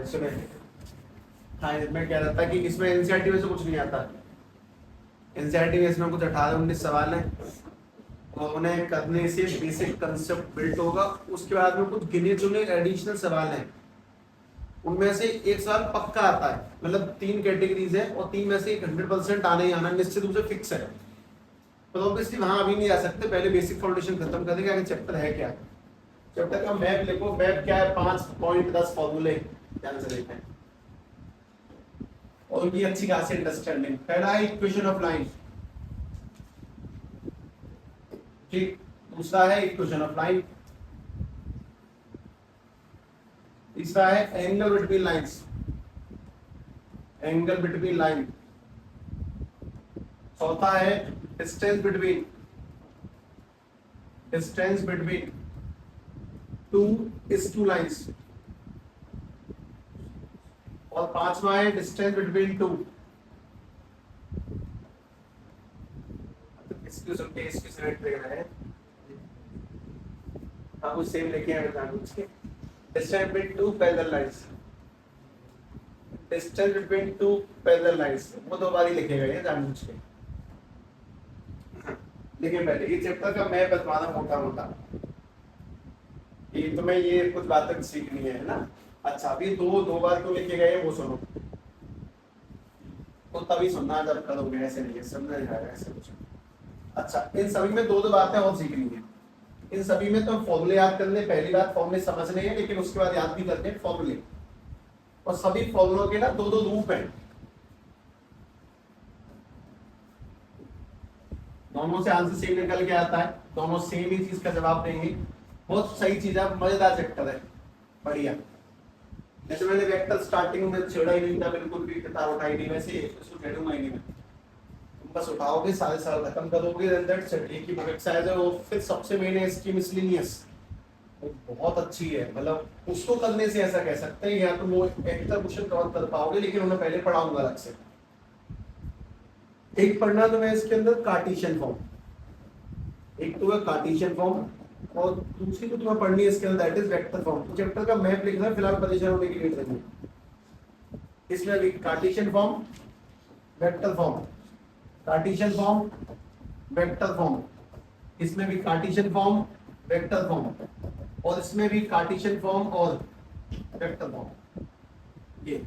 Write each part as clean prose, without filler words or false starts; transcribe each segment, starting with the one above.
सुने। हाँ, मैं कह रहा था कि इसमें एनसीईआरटी में से कुछ नहीं आता। एनसीईआरटी में इसमें कुछ 18-19 सवाल हैं और उन्हें करने से बेसिक कंसेप्ट बिल्ड होगा। उसके बाद में कुछ गिने चुने एडिशनल सवाल हैं, उनमें से एक सवाल पक्का आता है। मतलब 3 कैटेगरीज है और 3 में से 100% आना ही आना निश्चित रूप से फिक्स है। तो ऑब्वियसली वहां अभी नहीं आ सकते, पहले बेसिक फाउंडेशन खत्म कर देंगे। आगे चैप्टर है क्या, चैप्टर का मैप लिखो। मैप क्या है, 5.10 फॉर्मूले, ध्यान से देखते हैं और उनकी अच्छी खासी अंडरस्टैंडिंग। पहला है इक्वेशन ऑफ लाइन, ठीक। दूसरा है इक्वेशन ऑफ लाइन। तीसरा है angle between lines, angle between line. चौथा है डिस्टेंस बिटवीन टू लाइंस। और पांचवा है डिस्टेंस बिटवीन टू। इसकी सेलेक्ट करना है, हाँ वो सेम लेके आए थे उसके। Distance between two parallel lines, distance between two parallel lines, वो 2 बार ही लिखे गए हैं जानबूझ के। देखिए पहले ये चैप्टर का मैं बतवाना मोटा मोटा, ये तुम्हें ये कुछ बातें सीखनी है ना। अच्छा, अभी दो बार क्यों लिखे गए वो सुनो, तो तभी सुनना जब करोगे, ऐसे नहीं है, समझ जाएगा ऐसे कुछ। अच्छा, इन सभी में दो बातें और सीखनी है। इन सभी में तो फॉर्मूले याद करने, पहली बात फॉर्मूले समझने हैं, लेकिन उसके बाद याद भी करने फॉर्मूले। और सभी फॉर्मूलों के ना 2 रूप हैं, दोनों से आंसर सेम निकल के आता है, दोनों सेम ही चीज का जवाब देंगे। बहुत सही चीज है, मजेदार चैप्टर है, बढ़िया। जैसे मैंने वेक्टर स्टार्टिंग में छेड़ा ही नहीं था, बिल्कुल भी किताब उठाई नहीं, वैसे इसको छेड़ूंगा ही नहीं मैं। तुम बस उठाओगे, सारे साल खत्म करोगे, एक ही बुक एक्सरसाइज है। और फिर सबसे मेन है इसकी मिसलिनियस, बहुत अच्छी है। मतलब उसको करने से ऐसा कह सकते हैं, या तो वो एक्स्ट्रा क्वेश्चन कवर कर पाओगे, लेकिन उन्हें पहले पढ़ाऊंगा अलग से। एक पढ़ना तो मैं इसके अंदर कार्टेशियन फॉर्म, एक तो है कार्टेशियन फॉर्म, और दूसरी तो तुम्हें पढ़नी है इसके अंदर, that is vector form. Chapter का मैप लिखना है, फिलहाल परेशान होने की नीड नहीं। इसमें भी Cartesian form, vector form, Cartesian form, vector form. इसमें भी कार्टेशियन फॉर्म, वेक्टर फॉर्म, और इसमें भी कार्टेशियन फॉर्म और वेक्टर फॉर्म। ये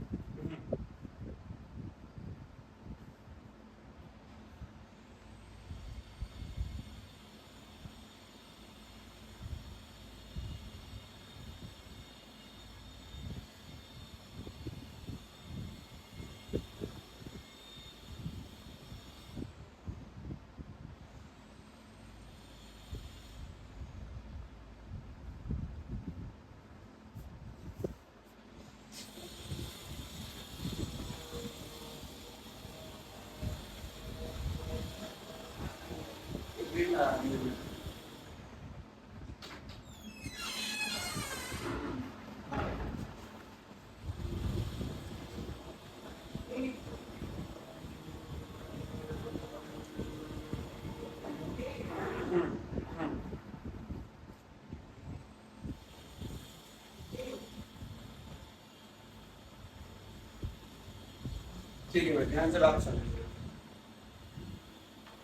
ठीक है, ध्यान से बात सुनिए।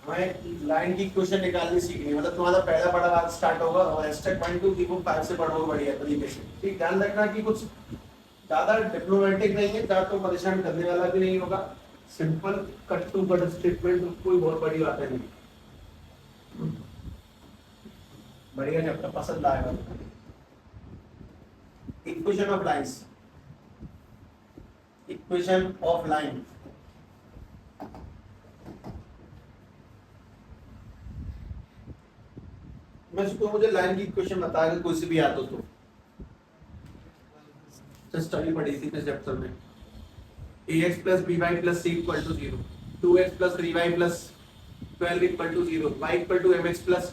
हमें लाइन की इक्वेशन निकालनी सीखनी है, मतलब तुम्हारा पहला बड़ा भाग स्टार्ट होगा और हैशटैग पॉइंट टू की बुक 5 से पढ़ोगे बढ़िया तरीके से। ठीक, ध्यान रखना कि कुछ ज्यादा डिप्लोमेटिक नहीं है, ज्यादा तो परेशान करने वाला भी नहीं होगा। Simple cut to cut statement, कोई बहुत बड़ी बात नहीं। बढ़िया चैप्टर, पसंद आएगा। Equation of lines, equation of line. मैं उसको, मुझे लाइन की इक्वेशन बता, अगर कोई सी भी याद हो तो स्टडी पढ़ी थी इस चैप्टर में। ax plus by plus c equal to 0, 2x plus 3y plus 12 equal to 0, y equal to mx plus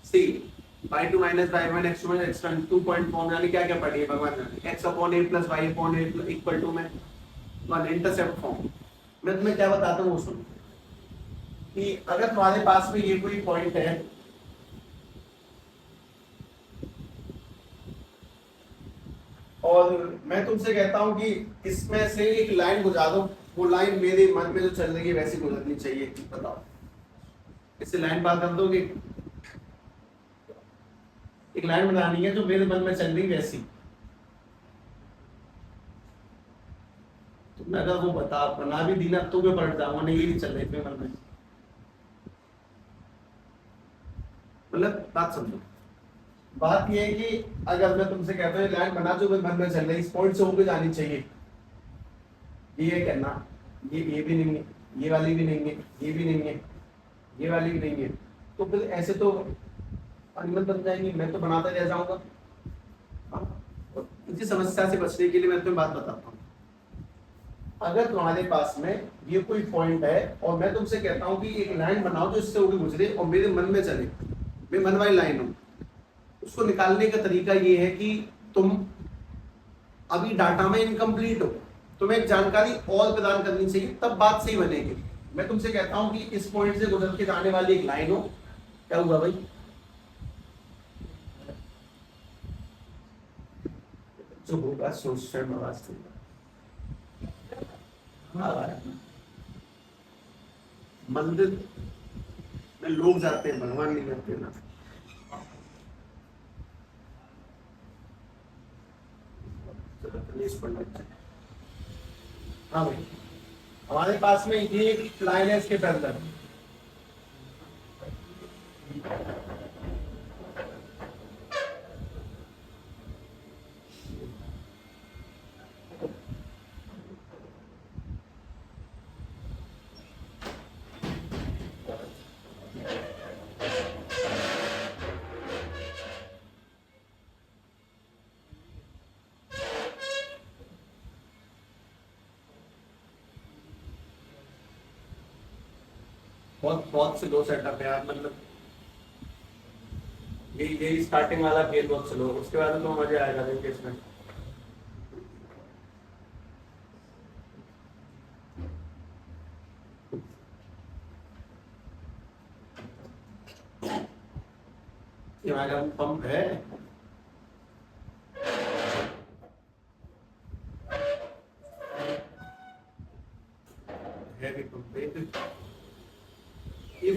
c, y2 minus y1 x2 minus x1 2.4 में क्या क्या पढ़ी है भगवान ने। x upon a plus y upon a equal to में 1 intercept form. मैं तुम्हें क्या बताता हूँ सुन, कि अगर तुम्हारे पास में ये कोई पॉइंट है, और मैं तुमसे कहता हूं कि इसमें से एक लाइन गुजार दो, वो लाइन मेरे मन में जो चल रही है वैसी गुजरनी चाहिए, बताओ इससे लाइन पार कर दोगे? एक लाइन बनानी है जो मेरे मन में चल रही वैसी। तुमने अगर वो बना भी दी ना तो मैं पलट जाऊंगा, नहीं ये नहीं चल रही मेरे मन में। मतलब बात समझो, बात ये है कि अगर मैं तुमसे कहता हूँ लाइन बना जो मेरे मन में चल रही इस पॉइंट से होकर जानी चाहिए, ये कहना ये भी नहीं है, ये वाली भी नहीं है, ये भी नहीं है, ये वाली भी नहीं है, तो फिर ऐसे तो अनमत बन जाएंगी, मैं तो बनाता रह जाऊंगा। इसी समस्या से बचने के लिए मैं तुम्हें बात बताता हूँ। अगर तुम्हारे पास में ये कोई पॉइंट है और मैं तुमसे कहता हूँ कि एक लाइन बनाओ जो इससे होकर गुजरे और मेरे मन में चले, मेरे मन वाली लाइन हो, उसको निकालने का तरीका ये है कि तुम अभी डाटा में इनकम्प्लीट हो, तुम्हें एक जानकारी और प्रदान करनी चाहिए, तब बात सही बनेगी। मैं तुमसे कहता हूं कि इस पॉइंट से गुजर के जाने वाली एक लाइन हो, क्या हुआ भाई? जो होगा सोशल आवाज मंदिर में लोग जाते हैं, भगवान नहीं जाते ना। हाँ भाई, हमारे पास में ये एक लाइन है, इसके पैरेलल बहुत बहुत स्लो सेटअप है यार, मतलब यही स्टार्टिंग वाला खेल बहुत स्लो, उसके बाद तो मजा आएगा देखिए इसमें। ये हमारा पंप है भी पंप ये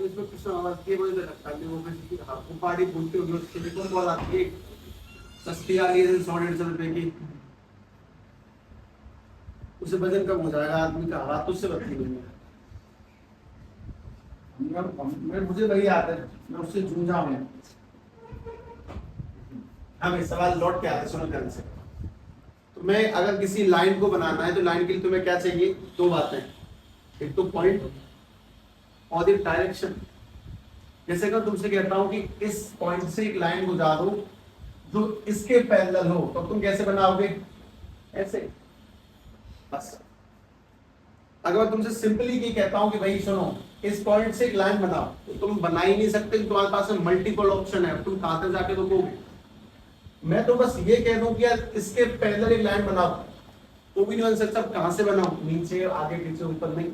इसमें कुछ आवाज की मुझे लगता है वो किसी आपको पार्टी बोलते होगी, उसके लिए कौन कॉल आती है सस्ती आ रही है 100-150 रुपए की, उसे वजन कम हो जाएगा आदमी का, हाथ उससे बदली नहीं है। मुझे वही आता है, मैं उससे जूझा हूं। हाँ सवाल लौट के आते सुनो ध्यान से। तो मैं अगर किसी लाइन को बनाना है तो लाइन के लिए तुम्हें क्या चाहिए? दो बातें, एक तो पॉइंट और एक डायरेक्शन। जैसे कि तुमसे कहता हूं कि इस पॉइंट से एक लाइन गुजार दो जो इसके पैरेलल हो, तो तुम कैसे बनाओगे? ऐसे बस। अगर मैं तुमसे सिंपली ये कहता हूं कि भाई सुनो इस पॉइंट से एक लाइन बनाओ, तो तुम बना ही नहीं सकते, तुम्हारे पास में मल्टीपल ऑप्शन है, तुम कहां से जाके रोकोगे? मैं तो बस ये कह दूं कि यार इसके पैरेलल एक लाइन बनाओ, तो भी नहीं बन सकता, कहां से बनाओ? नीचे, आगे, पीछे, ऊपर नहीं।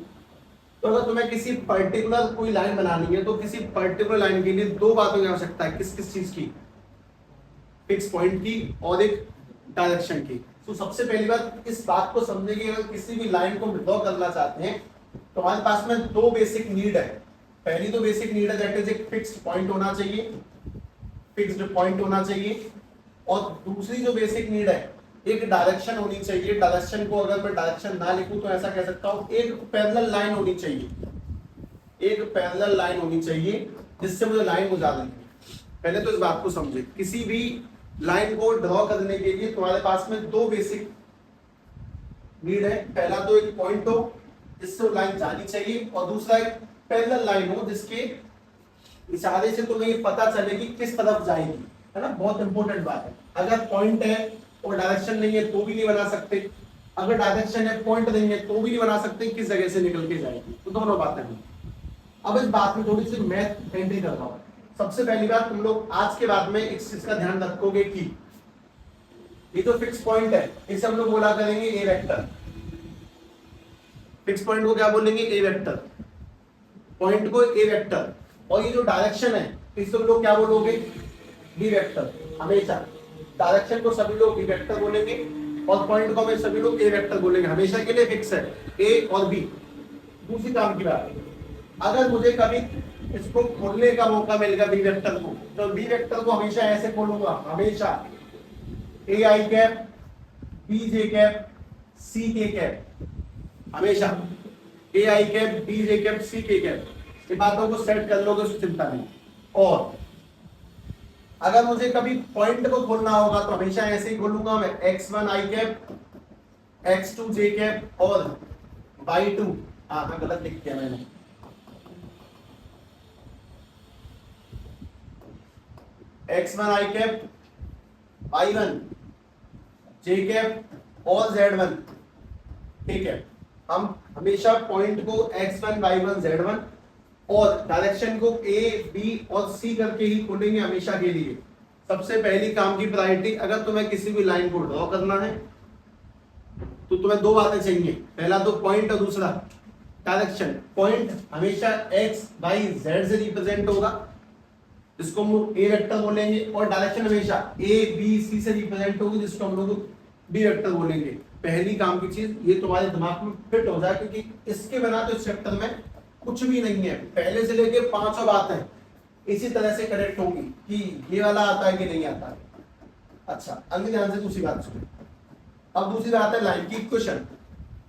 तो अगर तुम्हें किसी पर्टिकुलर कोई लाइन बनानी है तो किसी पर्टिकुलर लाइन के लिए दो बातों की आवश्यकता है। किस किस चीज की? फिक्स पॉइंट की और एक डायरेक्शन की। तो सबसे पहली बात इस बात को समझने की, अगर किसी भी लाइन को ड्रॉ करना चाहते हैं तो हमारे पास में दो बेसिक नीड है। पहली तो बेसिक नीड है दैट इज एक फिक्स्ड पॉइंट होना चाहिए, फिक्स्ड पॉइंट होना चाहिए। और दूसरी जो बेसिक नीड है एक डायरेक्शन होनी चाहिए। डायरेक्शन को अगर मैं डायरेक्शन ना लिखूं तो ऐसा कह सकता हूं एक पैरेलल लाइन होनी चाहिए, एक पैरेलल लाइन होनी चाहिए जिससे मुझे लाइन गुजारनी है। पहले तो इस बात को समझे, किसी भी लाइन को ड्रॉ करने के लिए तुम्हारे पास में दो बेसिक नीड है। पहला तो एक पॉइंट हो जिससे वो लाइन जानी चाहिए, और दूसरा एक पैरेलल लाइन हो जिसके इशारे से तुम्हें ये पता चले कि किस तरफ जाएगी, है ना? बहुत इंपॉर्टेंट बात है। अगर पॉइंट है और डायरेक्शन नहीं है तो भी नहीं बना सकते, अगर डायरेक्शन है पॉइंट नहीं है तो भी नहीं बना सकते, किस जगह से निकल के जाएगी। तो दोनों बातें हैं। अब इस बात में थोड़ी सी मैथ एंट्री कर रहा हूं। सबसे पहली बात, तुम लोग आज के बाद में इस चीज का ध्यान रखोगे कि ये जो फिक्स पॉइंट है इसे हम लोग बोला करेंगे ए वेक्टर। फिक्स पॉइंट को क्या बोलेंगे? ए वेक्टर। पॉइंट को ए वेक्टर। और ये जो डायरेक्शन है इसको लोग क्या बोलोगे, बी वेक्टर। हमेशा डायरेक्शन को सभी लोग बी वेक्टर बोलेंगे और पॉइंट को हमें सभी लोग ए वेक्टर बोलेंगे, हमेशा के लिए फिक्स है ए और बी। दूसरी काम की बात, अगर मुझे कभी इसको खोलने का मौका मिलेगा बी वेक्टर को, तो बी वेक्टर को हमेशा ऐसे खोलूंगा, हमेशा A I cap B J cap C K cap, हमेशा A I cap B J cap C K cap. ये बातों को सेट कर लोगे उसकी चिंता नहीं। और अगर मुझे कभी पॉइंट को खोलना होगा तो हमेशा ऐसे ही खोलूंगा मैं, x1 आई कैप x2 जे कैप और y2, हाँ गलत लिख दिया मैंने, x1 आई कैप y1 जे कैप और z1। ठीक है, हम हमेशा पॉइंट को x1 y1 z1 और डायरेक्शन को ए बी और सी करके ही खोलेंगे हमेशा के लिए। सबसे पहली काम की प्रायोरिटी, अगर तुम्हें किसी भी लाइन को ड्रॉ करना है तो तुम्हें दो बातें चाहिए, पहला तो पॉइंट और दूसरा डायरेक्शन। पॉइंट हमेशा एक्स वाई जेड से रिप्रेजेंट होगा, जिसको हम लोग ए वेक्टर बोलेंगे, और डायरेक्शन हमेशा ए बी सी से रिप्रेजेंट होगी, जिसको हम लोग बी वेक्टर बोलेंगे। पहली काम की चीज ये तुम्हारे दिमाग में फिट हो जाए, क्योंकि इसके बिना तो इस चैप्टर में कुछ भी नहीं है। पहले से लेके पांचों बातें इसी तरह से कनेक्ट होंगी कि ये वाला आता है कि नहीं आता है। अच्छा, अगले ध्यान से दूसरी बात सुनो। अब दूसरी बात है लाइन की इक्वेशन।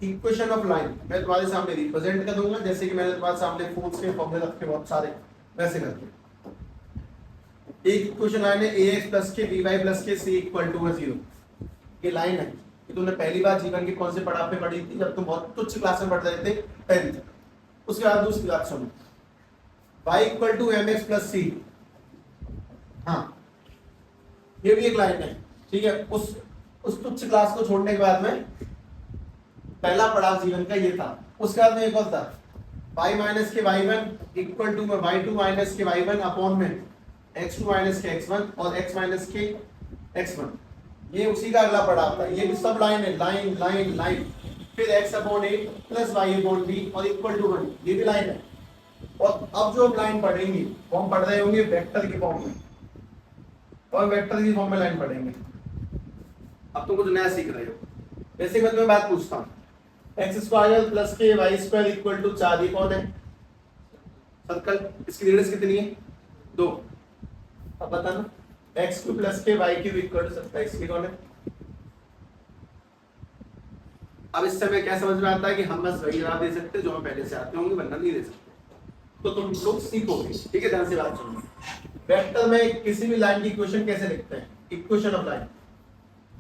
इक्वेशन ऑफ लाइन मैं तुम्हारे सामने रिप्रेजेंट कर दूंगा, जैसे कि मैंने तुम्हारे सामने फोर्स के फॉर्मूले रखे बहुत सारे, वैसे करके एक इक्वेशन लाइन है ax प्लस के by प्लस के c इक्वल टू 0। ये लाइन है, ये तुमने पहली बार जीवन के कौन से पढ़ाई पे पढ़ी थी, जब तुम बहुत तुच्छ क्लास में पढ़ रहे थे, 10th। उसके बाद दूसरी बात सुनो, y equal to mx plus c। हाँ, ये भी एक लाइन है, ठीक है। उस तुच्छ क्लास को छोड़ने के बाद में पहला पड़ाव जीवन का ये था। उसके बाद में एक और था, y माइनस के y1 इक्वल टू में y2 माइनस के y1 अपॉन में x2 माइनस के x1 और x माइनस के x1। ये उसी का अगला पड़ाव था। ये भी सब लाइन है, लाइन लाइन लाइन। फिर x upon a plus y upon b और इक्वल टू 1, ये भी लाइन है। और अब जो हम लाइन पढ़ेंगे वो हम पढ़ रहे होंगे वेक्टर के फॉर्म में, और वेक्टर की फॉर्म में लाइन पढ़ेंगे। अब तुम कुछ नया सीख रहे हो। वैसे मैं तुम्हें बात पूछता हूँ, एक्स स्क्वायर प्लस के वाई स्क्वायर इक्वल टू 4, ये कौन है सर्कल? इसकी रेडियस कितनी है? 2। अब बताना, एक्स क्यूब प्लस के वाई क्यूब इक्वल टू 27, ये कौन है? अब इस समय क्या समझ में आता है कि हम बस वही जवाब दे सकते हैं जो हम पहले से आते होंगे, वरना नहीं दे सकते। तो तुम लोग सीखोगे, ठीक है। ध्यान से बात सुनो। वेक्टर में किसी भी लाइन की इक्वेशन कैसे लिखते हैं? Equation of line.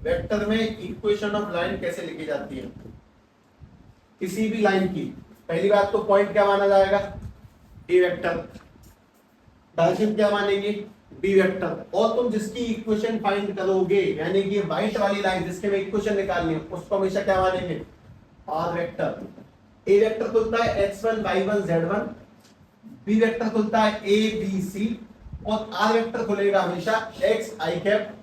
वेक्टर में इक्वेशन ऑफ लाइन कैसे लिखी जाती है? किसी भी लाइन की पहली बात तो पॉइंट क्या माना जाएगा? ए वेक्टर। डायरेक्शन क्या मानेंगे? B vector. और तुम जिसकी इक्वेशन फाइंड करोगे, यानी कि व्हाइट वाली लाइन जिसके में इक्वेशन निकालनी है, उसको हमेशा क्या मानेंगे? Are vector. ए वेक्टर खुलता है x1 y1 z1, B vector खुलता है a b c, और आर वेक्टर खुलेगा हमेशा x i cap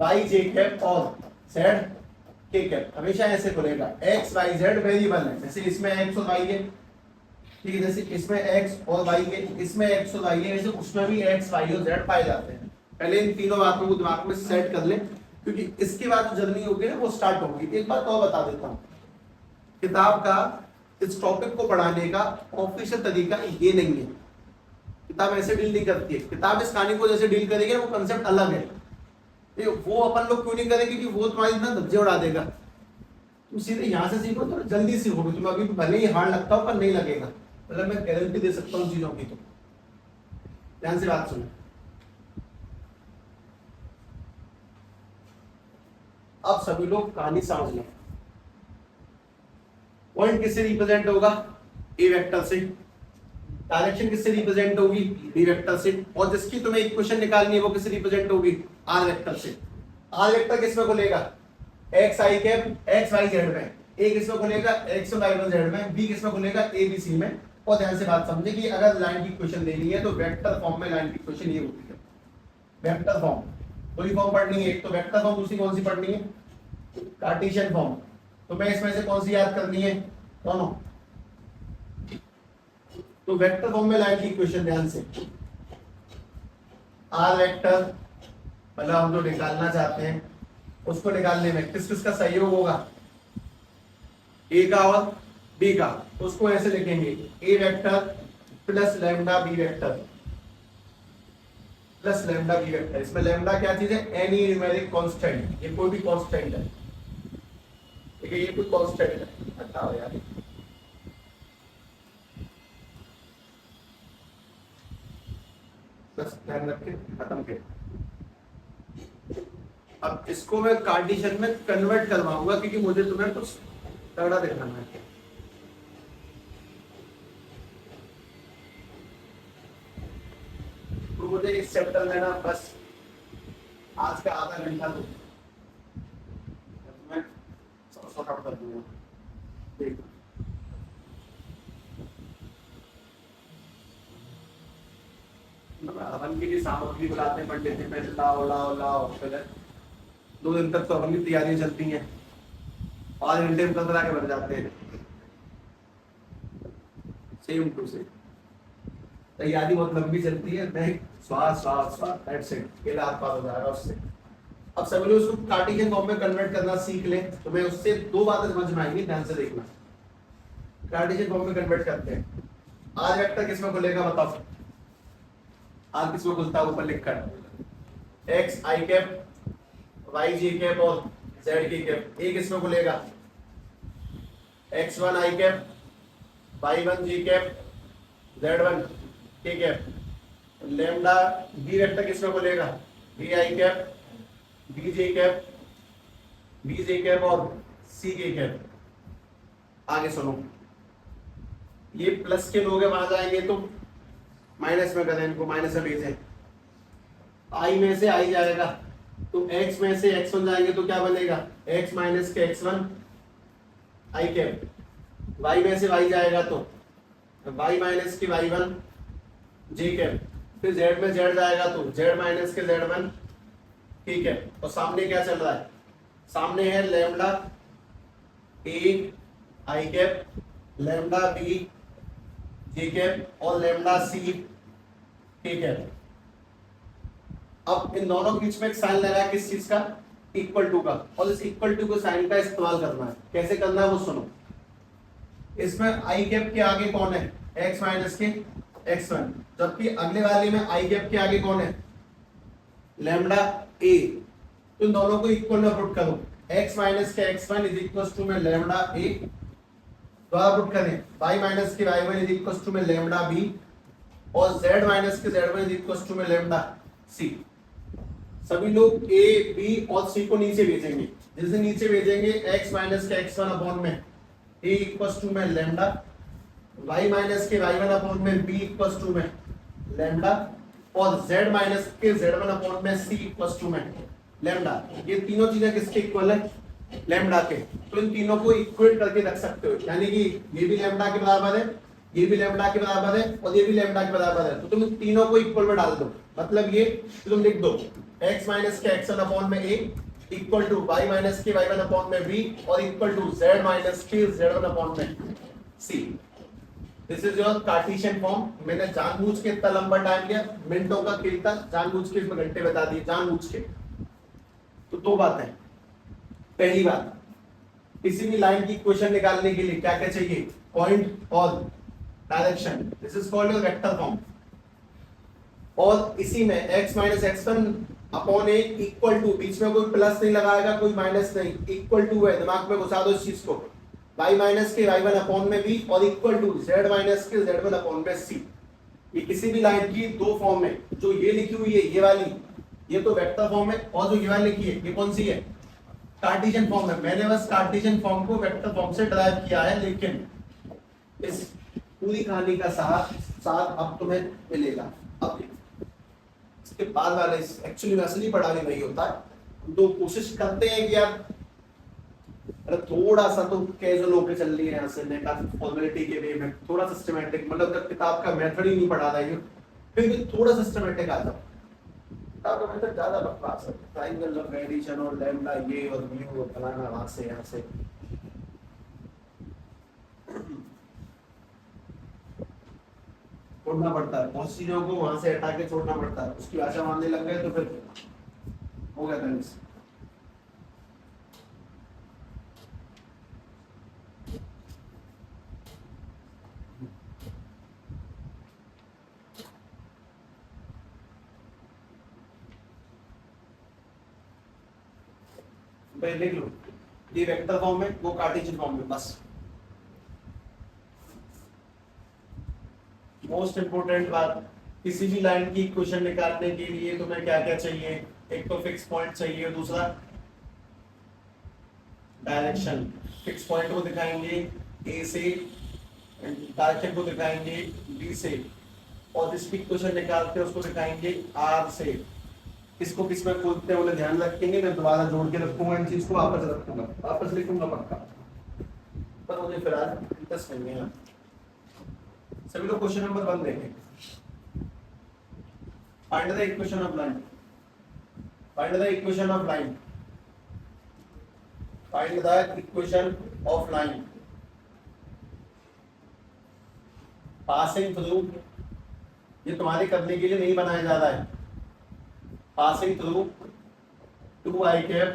y j cap और z k कैप। हमेशा ऐसे खुलेगा। x y z वेरिएबल है, जैसे इसमें x और y है, ठीक है। जैसे इसमें x और y है, इसमें x और y है, वैसे उसमें भी x y और z पाए जाते हैं। पहले इन तीनों बातों को दिमाग में सेट कर ले, क्योंकि इसके बाद जो जर्नी होगी ना वो स्टार्ट होगी। एक बात और बता देता हूँ, किताब का इस टॉपिक को पढ़ाने का ऑफिशियल तरीका ये नहीं है। किताब ऐसे डील नहीं करती है। किताब इस कहानी को जैसे डील करेगी ना, वो कंसेप्ट अलग है। वो अपन लोग क्यों नहीं करेंगे कि वो तुम्हारी इतना धज्जे उड़ा देगा। तुम सीधे यहाँ से सीखो तो जल्दी सीखोगे। तुम अभी भले ही हार्ड लगता हो पर नहीं लगेगा, मतलब मैं गारंटी दे सकता हूँ चीजों की। तो ध्यान से बात सुनो। अब सभी लोग कहानी समझ लें। पॉइंट किससे रिप्रेजेंट होगा? ए वेक्टर से। डायरेक्शन किससे रिप्रेजेंट होगी? बी वेक्टर से। और जिसकी तुम्हें इक्वेशन निकालनी है वो किससे रिप्रेजेंट होगी? आर वेक्टर से। आर वेक्टर किसमें खुलेगा? एक्स आई कैप एक्स वाई जेड में। ए किसमें खुलेगा? एक्स वाई वन जेड में। बी किसमें खुलेगा? ए बी सी में। और ध्यान से बात समझे कि अगर लाइन की इक्वेशन देनी है तो वेक्टर फॉर्म में लाइन की इक्वेशन ये होती है। वेक्टर फॉर्म, दो ही फॉर्म पढ़नी है, एक तो वेक्टर फॉर्म, दूसरी कौन सी पढ़नी है? Cartesian form. तो मैं इसमें से कौन सी याद करनी है? दोनों। तो वेक्टर फॉर्म में लाइन की इक्वेशन ध्यान से, आर वेक्टर मतलब हम जो निकालना चाहते हैं उसको निकालने में किस किस का सहयोग होगा, ए का और बी का, तो उसको ऐसे लिखेंगे A vector plus lambda B vector plus lambda B vector. इसमें लैम्डा क्या चीज है, एनी न्यूमेरिक कांस्टेंट, ये कोई भी कांस्टेंट है, ठीक है, ये कोई कांस्टेंट है, हटाओ यार, बस ध्यान रख के खत्म के। अब इसको मैं कार्टेशियन में कन्वर्ट करवाऊंगा क्योंकि मुझे तुम्हें कुछ तगड़ा दिखाना है। तो मुझे इस चैप्टर में ना बस आज का आधा घंटा दो, मैं सॉर्ट आउट कर दूंगा। देखो हवन के लिए सामग्री बुलाते हैं पंडित जी, पहले लाओ लाओ लाओ, फिर 2 दिन तक तो हवन की तैयारियां चलती हैं, 5 घंटे में कतरा के भर जाते हैं, सेम टू सेम तैयारी बहुत लंबी चलती है, नहीं स्वाद स्वाद स्वाद दैट्स इट, ये रात पार हो जाएगा उससे। अब सभी लोग उसको कार्टेशियन फॉर्म में कन्वर्ट करना सीख लें, तो मैं उससे 2 बातें समझ में आएंगी, ध्यान से देखना। कार्टेशियन फॉर्म में कन्वर्ट करते हैं, आर वेक्टर किसमें खुलेगा बताओ, आर किसमें खुलता है ऊपर लिखकर, एक्स आई कैप वाई जी कैप और जेड की कैप, ए किसमें खुलेगा, x1 आई कैप y1 जी कैप z1 के कैप। लैम्डा बी वेक्टर किसमें खुलेगा, B I cap B J cap B J cap और सी के कैप। आगे सुनो, ये प्लस के लोग वहां जाएंगे तो माइनस में करें, इनको माइनस में भेजें, आई में से आई जाएगा तो x में से x1 जाएंगे तो क्या बनेगा, x माइनस के x1 आई कैप, y में से y जाएगा तो y माइनस के y1 जी कैप, फिर z में z जाएगा तो z माइनस के z1 ठीक है। और सामने क्या चल रहा है, सामने है lambda A I cap, lambda B ji cap और लैम्डा सी ठीक है। अब इन दोनों के बीच में एक साइन लगा है किस चीज का, इक्वल टू का, और इस इक्वल टू को साइन का इस्तेमाल करना है। कैसे करना है वो सुनो, इसमें आई कैप के आगे कौन है, x माइनस के x1, जबकि अगले वाले में आई कैप के आगे कौन है, लैम्डा a, तो इन दोनों को इक्वल में पुट करो, x माइनस के x1 इज इक्वल टू में लैम्डा a, दोबारा पुट करें y माइनस के y1 इज इक्वल टू में लैम्डा b और z माइनस के z1 इज इक्वल टू में लैम्डा c। सभी लोग a b और c को नीचे भेजेंगे, जिसे नीचे भेजेंगे x माइनस के x1 अपॉन में a इक्वल टू में लैम्डा, y माइनस के y1 अपॉन में b इक्वल टू में लैम्डा और z माइनस के z1 अपॉन में c इक्वल टू में लैम्डा। ये तीनों चीजें किसके इक्वल है, लैम्डा के, तो इन तीनों को इक्वेट करके रख सकते हो, यानी कि ये भी लैम्डा के बराबर है, ये भी लैम्डा के बराबर है और ये भी लैम्डा के बराबर है, तो तुम इन तीनों को इक्वल में डाल दो। मतलब ये तो तुम लिख दो x माइनस के x1 अपॉन में a equal to y minus के y1 अपॉन में b और इक्वल टू z माइनस के z1 अपॉन में c। This is your Cartesian form. मैंने जानबूझ के इतना लंबा टाइम लिया, मिनटों का खेल था, जानबूझ के इसमें घंटे बता दिए, जानबूझ के। तो 2 बातें, पहली बात, किसी भी लाइन की इक्वेशन निकालने के लिए क्या क्या चाहिए, पॉइंट और direction, this is called your vector form. और इसी में x minus x1 upon A equal to, बीच में कोई प्लस नहीं लगाएगा कोई माइनस नहीं, इक्वल टू है, दिमाग में घुसा दो इस चीज को, y माइनस के y1 अपॉन में b और इक्वल टू z माइनस के z1 अपॉन में c। ये किसी भी लाइन की 2 फॉर्म है, जो ये लिखी हुई है ये वाली, ये तो वेक्टर फॉर्म है, और जो ये वाली लिखी है ये कौन सी है, कार्टेशियन फॉर्म है। मैंने बस कार्टेशियन फॉर्म को वेक्टर फॉर्म से ड्राइव किया है, लेकिन इस पूरी कहानी का साथ अब तुम्हें मिलेगा। अब इसके बाद वाले एक्चुअली में असली पढ़ाने नहीं होता है, तो कोशिश करते हैं कि यार अरे थोड़ा सा तो कैजुअल होकर चल रही है, यहाँ से फॉर्मेलिटी के वे में थोड़ा सिस्टमैटिक, मतलब जब किताब का मेथड ही नहीं पढ़ा रहा है फिर भी थोड़ा सिस्टमैटिक आ जाओ। किताब का मेथड ज्यादा बकवास है, ट्रायंगल ऑफ एडिशन और लैम्डा ये और म्यू और फलाना वहां से यहाँ से। छोड़ना पड़ता है, बहुत चीजों को वहां से हटा के छोड़ना पड़ता है, उसकी भाषा मानने लग गए तो फिर हो गया था। लिख लो, ये वेक्टर फॉर्म है, वो कार्टेशियन फॉर्म में। बस मोस्ट इंपोर्टेंट बात, किसी भी लाइन की इक्वेशन निकालने के लिए तुम्हें क्या क्या चाहिए? एक तो फिक्स पॉइंट चाहिए, दूसरा डायरेक्शन। फिक्स पॉइंट को दिखाएंगे ए से, डायरेक्शन को दिखाएंगे बी से, और जिसकी इक्वेशन निकालते हैं उसको दिखाएंगे आर से। किसको किस में खोलते हैं उन्हें ध्यान रखेंगे, मैं दोबारा जोड़ के रखूंगा, इन चीज को वापस रखूंगा, वापस लिखूंगा पक्का, पर मुझे फिलहाल इंटरेस्ट नहीं है। सभी लोग क्वेश्चन नंबर 1 देखें। Find the equation of line, find the equation of line, find the equation of line passing through. ये तुम्हारे करने के लिए नहीं बनाया जा रहा है। Passing through 2i cap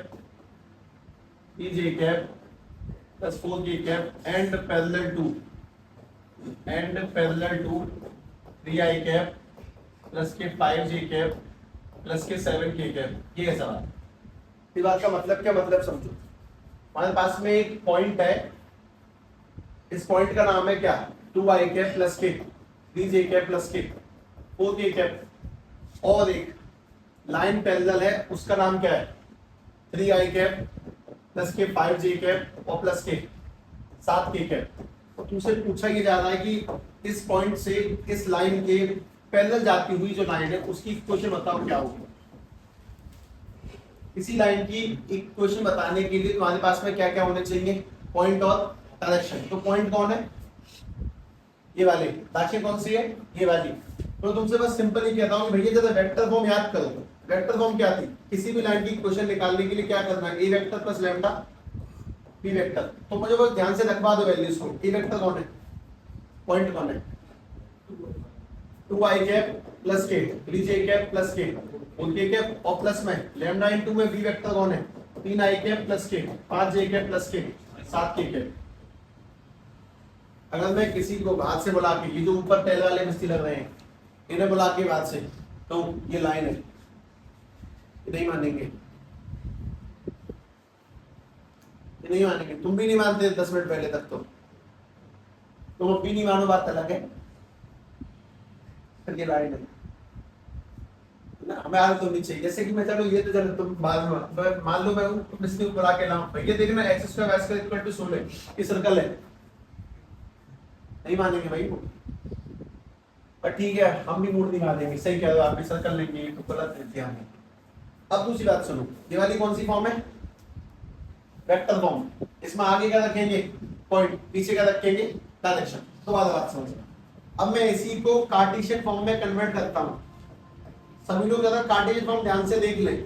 ej cap plus 4j cap and parallel to 3i cap plus के 5j कैप प्लस के 7k कैप। ये है सवाल। इस बात का मतलब क्या? मतलब समझो, हमारे पास में एक पॉइंट है, इस पॉइंट का नाम है क्या? 2i कैप प्लस के 3j कैप प्लस के 4k कैप, और एक लाइन पैरेलल है, उसका नाम क्या है? 3i कैप प्लस के 5j कैप और प्लस के 7k कैप। तो तुमसे पूछा ये जा रहा है कि इस पॉइंट से इस लाइन के पैरेलल जाती हुई जो लाइन है उसकी इक्वेशन बताओ क्या होगी। इसी लाइन की इक्वेशन बताने के लिए तुम्हारे पास में क्या क्या होने चाहिए? पॉइंट और डायरेक्शन। तो पॉइंट कौन है? ये वाली। डायरेक्शन कौन सी है? ये वाली। तो तुमसे बस सिंपल ही कहता हूं कि भैया जब वेक्टर फॉर्म याद करो, वेक्टर फॉर्म क्या थी? किसी भी लाइन की इक्वेशन निकालने के लिए क्या करना है? A vector plus lambda B vector. तो मुझे बस ध्यान से रखवा दो वैल्यूज को। ए वेक्टर कौन है? पॉइंट कौन है? 2i कैप प्लस के 3j कैप प्लस के 4k कैप, और प्लस में लैम्डा इनटू में बी वेक्टर कौन है? 3i कैप प्लस के 5j कैप प्लस के 7k कैप। अगर मैं किसी को बात से बुला के, ये जो ऊपर टेल वाले मिस्त्री लग रहे हैं, इन्हें बुला के बात से तो ये लाइन है, नहीं मानेंगे, नहीं मानेंगे। तुम भी नहीं मानते 10 मिनट पहले तक, तो तुम अब भी नहीं मानो, बात अलग है। फिर ये लाइन है ना, हमें आदत होनी चाहिए। जैसे कि मैं, चलो ये तो चलो तुम बाद में मान लो मैं मिस्त्री को बुला के लाऊं, भैया देखना x square y square equal to 16 ये सर्कल है, नहीं मानेंगे भाई वो। पर ठीक है, हम भी मूड दिखा देंगे, सही कह रहे हो आप भी, सर्कल लेंगे तो गलत है ध्यान। अब दूसरी बात सुनो, ये वाली कौन सी फॉर्म है? Vector form. इसमें आगे क्या रखेंगे? पॉइंट, पीछे क्या रखेंगे? डायरेक्शन। तो बात समझना। अब मैं इसी को कार्टेशियन फॉर्म में कन्वर्ट करता हूं। सभी लोग ज्यादा कार्टेशियन फॉर्म ध्यान से देख लें।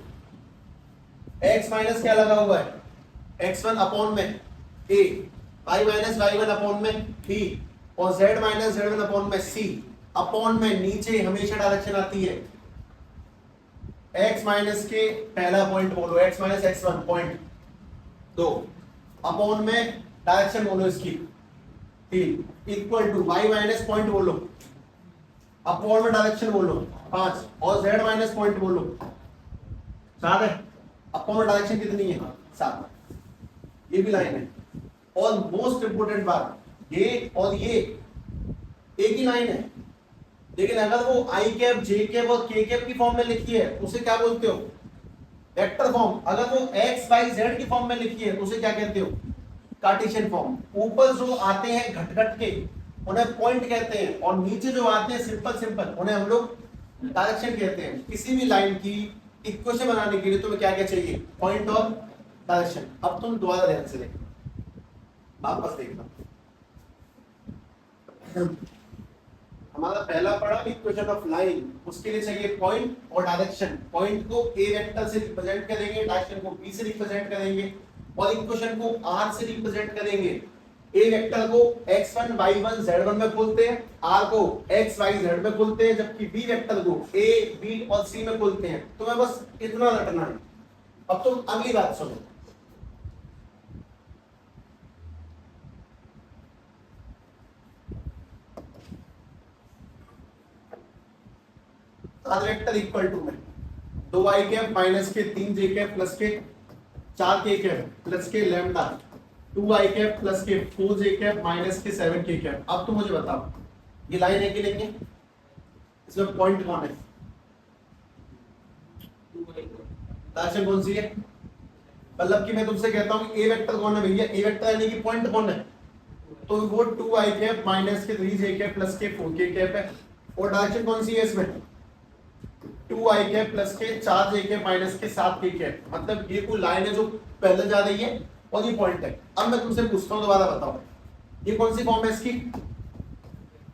x माइनस क्या लगा हुआ है? x1 अपॉन में a, y minus y1 upon में b, और z माइनस z1 अपॉन में c। अपॉन में नीचे हमेशा डायरेक्शन आती है। x माइनस के पहला पॉइंट बोलो, x minus x1 point 2, upon में डायरेक्शन बोलो इसकी 3, equal to y minus point बोलो, अपॉन में डायरेक्शन बोलो 5, और z माइनस पॉइंट बोलो 7 है, अपॉन में डायरेक्शन कितनी है? 7। ये भी लाइन है। और मोस्ट इंपोर्टेंट बात, ये और ये एक ही लाइन है, लेकिन अगर वो आई कैप, जे कैप और के कैप की फॉर्म में लिखी है उसे क्या बोलते हो? Vector form. अगर वो एक्स वाई जेड की फॉर्म में लिखी है उसे क्या कहते हो? Cartesian form. ऊपर जो आते हैं घट घट के उन्हें पॉइंट कहते हैं, और नीचे जो आते हैं सिंपल सिंपल उन्हें हम लोग डायरेक्शन कहते हैं। किसी भी लाइन की इक्वेशन बनाने के लिए तुम्हें क्या क्या चाहिए? पॉइंट और डायरेक्शन। अब तुम दोबारा ध्यान से देखो, वापस देखना। हमारा पहला पढ़ा इक्वेशन ऑफ लाइन, उसके लिए चाहिए पॉइंट और डायरेक्शन। पॉइंट को ए वेक्टर से रिप्रेजेंट करेंगे, डायरेक्शन को बी से रिप्रेजेंट करेंगे, और इक्वेशन को आर से रिप्रेजेंट करेंगे। ए वेक्टर को x1 y1 z1 में खोलते हैं, r को x y z में खोलते हैं, जबकि b वेक्टर को a b और c में खोलते हैं। तो मैं बस इतना रटना है। अब तुम अगली बात सुनो। वेक्टर इक्वल टू में 2i कैप माइनस के 3j कैप प्लस के 4k कैप प्लस के लैम्डा 2i कैप प्लस के 4j कैप माइनस के 7k कैप। अब तो मुझे बताओ ये लाइन है कि नहीं है? इसमें पॉइंट कौन है? डायरेक्शन कौन सी है? मतलब कि मैं तुमसे कहता हूं कि ए वेक्टर कौन है भैया? ए वेक्टर यानी कि पॉइंट कौन है? तो वो 2i कैप माइनस के 3j कैप प्लस के 4k कैप है। और डायरेक्शन कौन सी है इसमें? 2i कैप प्लस के 4j कैप माइनस के 7k कैप। मतलब ये कोई लाइन है जो पहले जा रही है और ये पॉइंट है। अब मैं तुमसे पूछता हूं, दोबारा बताओ ये कौन सी फॉर्म है इसकी?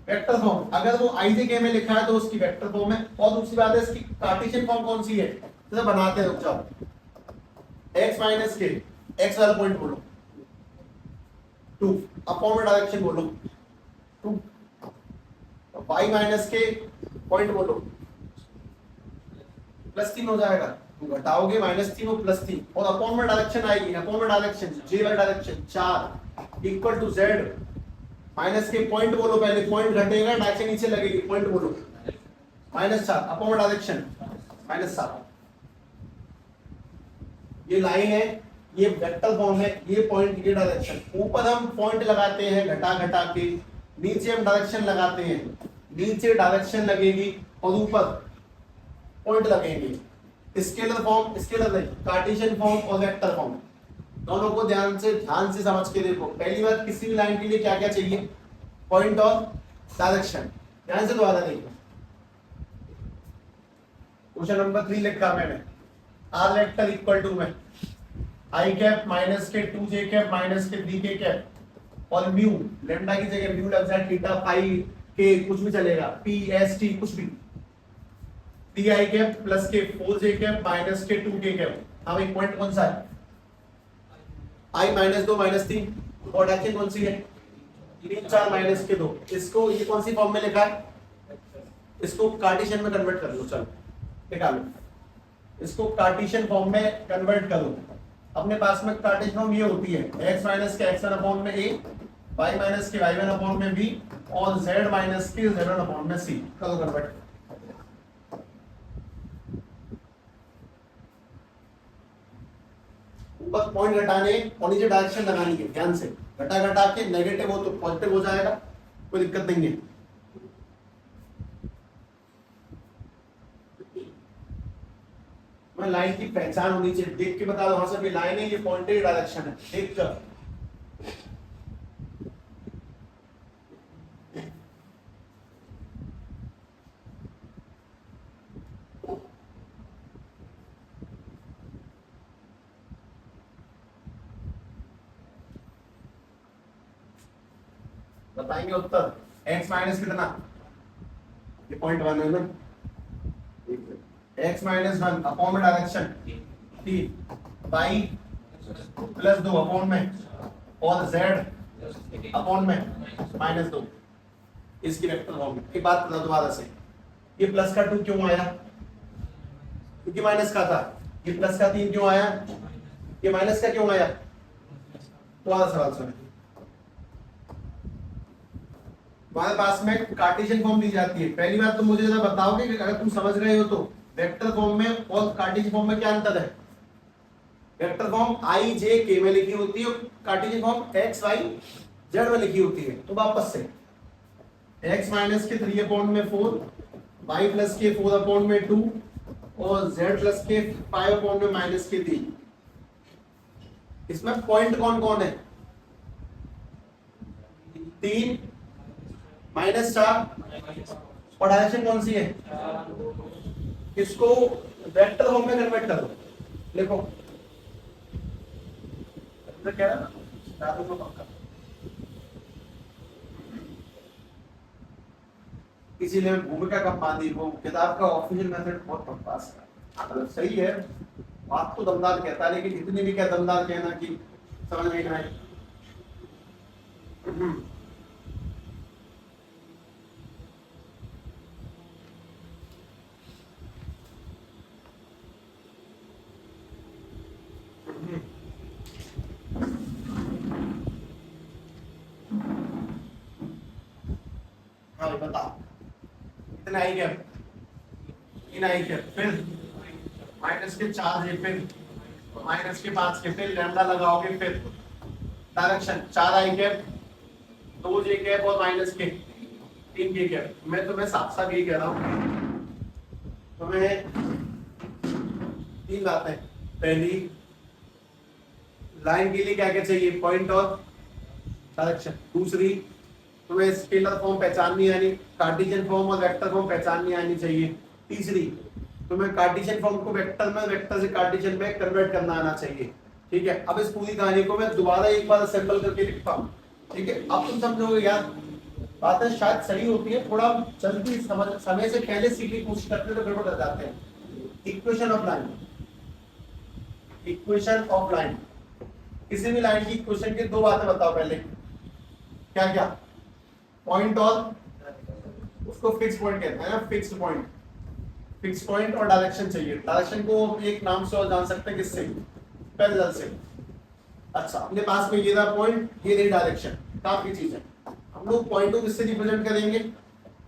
Vector form. अगर वो ijk में लिखा है तो उसकी वेक्टर फॉर्म है। और दूसरी बात है इसकी कार्टेशियन फॉर्म कौन सी है? तो बनाते हैं, रुक जाओ। x माइनस के x वाला पॉइंट बोलो 2, अपॉन में डायरेक्शन बोलो 2, y माइनस के पॉइंट बोलो +3 हो जाएगा। तुम घटाओगे -3 और +3 और अपॉन में डायरेक्शन आएगी, अपॉन में डायरेक्शन j वाली direction 4 equal to z minus के पॉइंट बोलो, पहले पॉइंट घटेगा डायरेक्शन नीचे लगेगी, पॉइंट बोलो -4 अपॉन में डायरेक्शन -7। ये लाइन है, ये वेक्टर फॉर्म है, ये पॉइंट ये डायरेक्शन। ऊपर हम पॉइंट लगाते हैं घटा घटा के, नीचे हम डायरेक्शन लगाते हैं, नीचे डायरेक्शन लगेगी और ऊपर पॉइंट लगेंगे। स्केलर फॉर्म, स्केलर नहीं, कार्टेशियन फॉर्म और वेक्टर फॉर्म दोनों को ध्यान से समझ के देखो। पहली बात, किसी भी लाइन के लिए क्या क्या चाहिए? पॉइंट और डायरेक्शन। ध्यान से दोबारा देखो। क्वेश्चन नंबर 3 लिखा मैंने, r वेक्टर इक्वल टू में i कैप माइनस के 2j कैप माइनस के bk कैप और म्यू, लैम्डा की जगह म्यू लग जाए, थीटा फाई के कुछ भी चलेगा, p s t कुछ भी, ti कैप प्लस के 4j कैप माइनस के 2k कैप। हाँ भाई, पॉइंट कौन सा है? i -2 -3 और डायरेक्शन कौन सी है? 3 4 माइनस के 2। इसको ये कौन सी फॉर्म में लिखा है? इसको कार्टेशियन में कन्वर्ट कर लो। चलो निकालो, इसको कार्टेशियन फॉर्म में कन्वर्ट करो। अपने पास में कार्टेशियन फॉर्म ये होती है x माइनस के x1 अपॉन में a, y माइनस के y1 अपॉन में b और z माइनस के z1 अपॉन में c। करो कन्वर्ट। ऊपर पॉइंट घटाने और नीचे डायरेक्शन लगानी है, ध्यान से घटा घटा के नेगेटिव हो तो पॉजिटिव हो जाएगा, कोई दिक्कत नहीं है। मैं लाइन की पहचान होनी चाहिए, देख के बता दो हाँ सर ये लाइन है, ये पॉइंटेड डायरेक्शन है, देख कर। बताएंगे उत्तर। x माइनस कितना? ये पॉइंट 1 है ना, x -1 अपॉन में डायरेक्शन 3 y +2 अपॉन में और z अपॉन में -2। इसकी वेक्टर फॉर्म। एक बात बता दोबारा से, ये प्लस का 2 क्यों आया? क्योंकि माइनस का था। ये प्लस का 3 क्यों आया? ये माइनस का क्यों आया? दोबारा सवाल सुने। हमारे पास में कार्टेशियन फॉर्म दी जाती है। पहली बात तो मुझे जरा बताओगे कि अगर तुम समझ रहे हो तो वेक्टर फॉर्म में और कार्टेशियन फॉर्म में क्या अंतर है? Vector form i j k में लिखी होती है और Cartesian form x y z में लिखी होती है। तो वापस से x माइनस के 3 अपॉन में 4, y प्लस के 4 अपॉन में 2 और z प्लस के 5 अपॉन में माइनस के 3। इसमें पॉइंट कौन कौन है? 3 -4 और डायरेक्शन कौन सी है? इसको वेक्टर फॉर्म में कन्वर्ट करो। लिखो क्या है ना, पक्का। इसीलिए भूमिका का पानी वो किताब का ऑफिशियल मेथड बहुत बकवास है। मतलब सही है, बात तो दमदार कहता है, लेकिन इतनी भी क्या दमदार कहना कि समझ में नहीं आए। हाँ बताओ कितना आई गैप, 3 आई गैप, फिर माइनस के 4 है, फिर माइनस के 5 के, फिर लैम्डा लगाओगे, फिर डायरेक्शन 4 आई गैप, 2 जे गैप और माइनस के 3 के गैप। मैं तुम्हें साफ साफ ये कह रहा हूँ, तुम्हें 3 बातें। पहली, लाइन के लिए क्या क्या चाहिए, पॉइंट और डायरेक्शन। दूसरी, तुम्हें स्केलर फॉर्म पहचाननी आनी, कार्टेशियन फॉर्म और वेक्टर फॉर्म पहचाननी आनी चाहिए। तीसरी, तुम्हें कार्टेशियन फॉर्म को वेक्टर में, वेक्टर से कार्टेशियन में कन्वर्ट करना आना चाहिए। ठीक है, अब इस पूरी कहानी को मैं दोबारा एक बार असेंबल करके लिखता हूँ। ठीक है, अब तुम समझोगे यार बातें शायद सही होती है, थोड़ा जल्दी समझ, समय से पहले सीखने की कोशिश करते हैं तो गड़बड़ कर जाते हैं। Equation of line, equation of line, किसी भी लाइन की इक्वेशन की 2 बातें बताओ पहले। क्या क्या, पॉइंट और उसको फिक्स पॉइंट कहते हैं ना, फिक्स्ड पॉइंट, फिक्स पॉइंट और डायरेक्शन चाहिए। डायरेक्शन को एक नाम से और जान सकते हैं, किससे, पैरेलल से। अच्छा, अपने पास में ये रहा पॉइंट, ये रही डायरेक्शन, काफी चीज है। हम लोग पॉइंट को किससे रिप्रेजेंट करेंगे,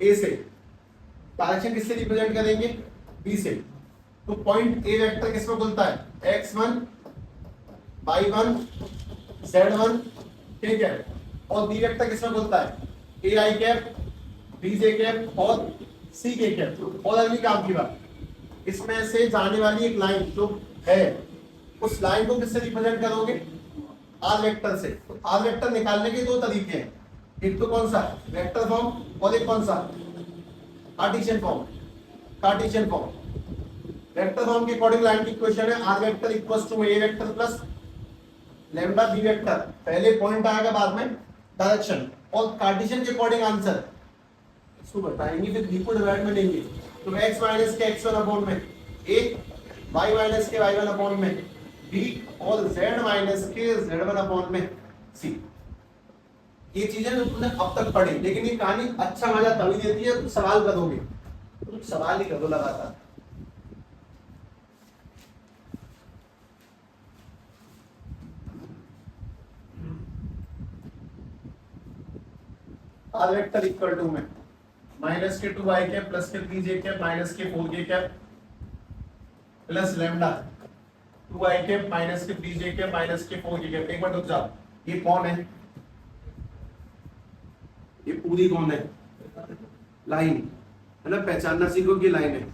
ए से। डायरेक्शन किससे रिप्रेजेंट करेंगे, बी से। तो पॉइंट ए वेक्टर किसमें खुलता है, x1 y1 z1, ठीक है। और बी वेक्टर किसमें खुलता है, ए I cap, B J cap और सी के कैप। और अगली काम की बात, इसमें से जाने वाली एक लाइन जो है, उस लाइन को किससे रिप्रेजेंट करोगे, आर वेक्टर से। तो आर वेक्टर निकालने के 2 तरीके हैं, एक तो कौन सा, वेक्टर फॉर्म, और एक कौन सा, Cartesian form. Cartesian form, vector form के अकॉर्डिंग लाइन की इक्वेशन है R vector equals to A vector plus lambda B vector. पहले पॉइंट आएगा, बाद में डायरेक्शन। और कार्टेशियन के अकॉर्डिंग आंसर इसको बताएंगे, फिर बी को डिवाइड में लेंगे। तो x माइनस के x1 अपॉन में a, y माइनस के y1 अपॉन में b, और z माइनस के z1 अपॉन में c। ये चीजें जो तुमने अब तक पढ़ी, लेकिन ये कहानी अच्छा मजा तभी देती है तुम सवाल करोगे, तुम सवाल ही करो लगातार। आर वेक्टर इक्वल टू में माइनस के 2 आई कैप प्लस के 3 जे कैप माइनस के 4 जे कैप प्लस लैम्डा 2 आई कैप माइनस के 3 जे कैप माइनस के 4 जे कैप। एक बार रुक जाओ, ये कौन है, ये पूरी कौन है, लाइन है ना, पहचानना सीखो कि लाइन है।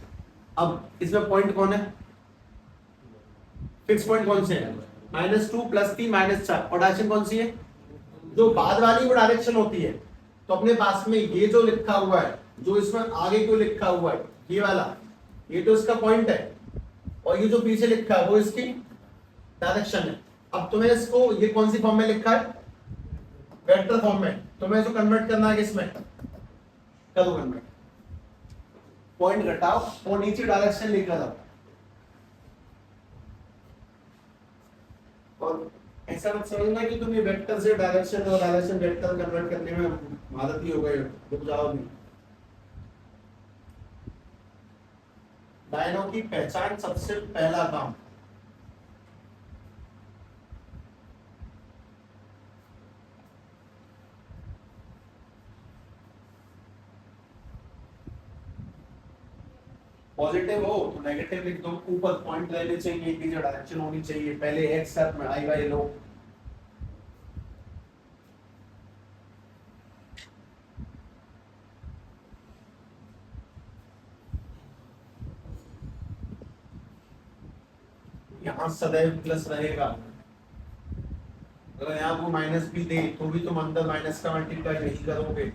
अब इसमें पॉइंट कौन है, फिक्स पॉइंट कौन से है, -2 +3 -4। और डायरेक्शन कौन सी है, जो बाद वाली वो डायरेक्शन होती है। तो अपने पास में ये जो लिखा हुआ है, जो इसमें आगे क्यों लिखा हुआ है, ये वाला, ये तो इसका पॉइंट है, और ये जो पीछे लिखा है वो इसकी डायरेक्शन है। अब तुम्हें इसको ये कौन सी फॉर्म में लिखा है, वेक्टर फॉर्म में। तुम्हें इसको कन्वर्ट करना है किसमें, करो कन्वर्ट, पॉइंट घटाओ और नीचे डायरेक्शन लिखा था। और ऐसा मत समझना कि तुम ये वेक्टर से डायरेक्शन और डायरेक्शन वेक्टर कन्वर्ट करने में मदद ही हो गई, रुक जाओ भी। लाइनों की पहचान सबसे पहला काम, पॉजिटिव हो तो नेगेटिव लिख दो, ऊपर पॉइंट लेने चाहिए, नीचे डायरेक्शन होनी चाहिए, पहले एक्स साथ में आई वाई लो। यहाँ सदैव प्लस रहेगा, अगर यहाँ को माइनस भी दे तो भी तुम अंदर माइनस का मल्टीप्लाई नहीं करोगे।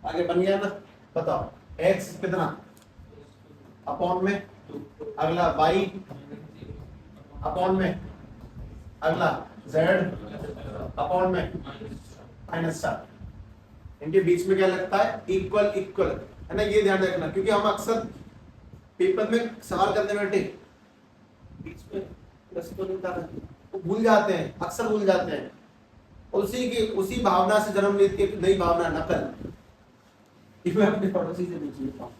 आगे बन गया ना, बताओ x कितना अपॉन में, अगला y अपॉन में, अगला z अपॉन में -4। इनके बीच में क्या लगता है, इक्वल इक्वल, है ना। ये ध्यान रखना, क्योंकि हम अक्सर पेपर में सवाल करने बैठे बीच में प्लस तो नहीं था, वो भूल जाते हैं, अक्सर भूल जाते हैं। उसी भावना से जन्म लेती है नई भावना, नकल। ये मैं अपने पड़ोसी से पूछ लेता हूँ।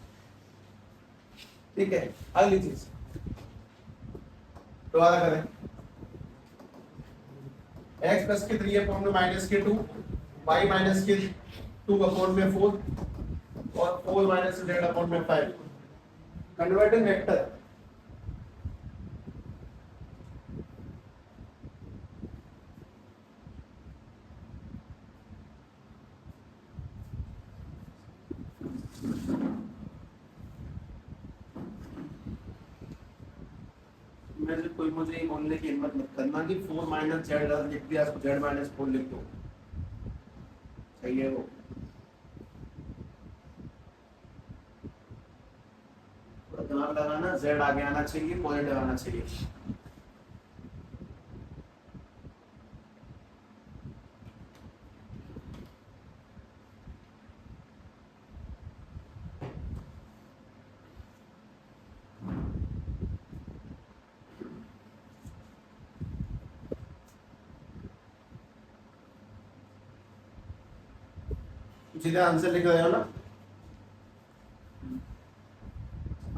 ठीक है, अगली चीज दोबारा करें। x प्लस के 3 अपॉन में माइनस के 2, y माइनस के 2 अपॉन में 4 और 4 माइनस z अपॉन में 5। कन्वर्टिंग वेक्टर में से कोई मुझे ये बोलने की हिम्मत मत करना कि 4 माइनस जेड लिख दिया, z माइनस 4 लिख दो, सही है वो। थोड़ा दिमाग लगाना, z आगे आना चाहिए, पॉजिटिव आना चाहिए। सीधा आंसर लिख रहे हो ना,